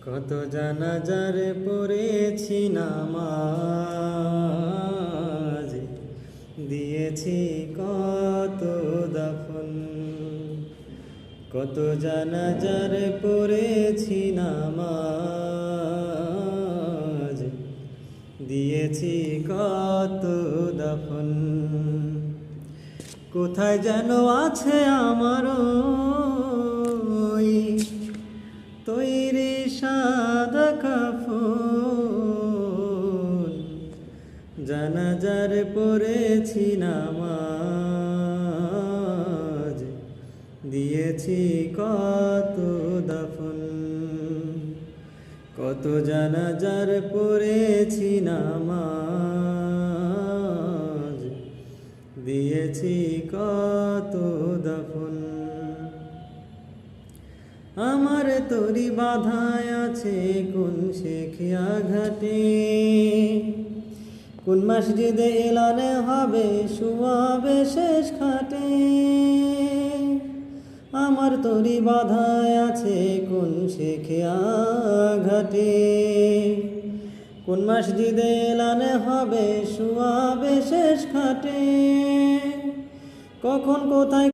কত জানাজার পড়েছি নামাজ, দিয়েছি কত দাফন। কত জানাজার পড়েছি নামাজ, দিয়েছি কত দাফন। কোথায় যেন আছে আমার তৈরি সাদা কাফন, জানাজার পড়েছি নামাজ, দিয়েছি কত দাফন। কত জানাজার পড়েছি নামাজ, দিয়েছি কত দাফন। আমার তরি বাধায় আছে কোন শেখিয়া ঘাটে, কোন মসজিদে এলানে হবে শুয়াবে শেষ খাটে। আমার তরি বাধায় আছে কোন শেখিয়া ঘাটে, কোন মসজিদে এলানে হবে শুয়াবে শেষ খাটে। কখন কোথায়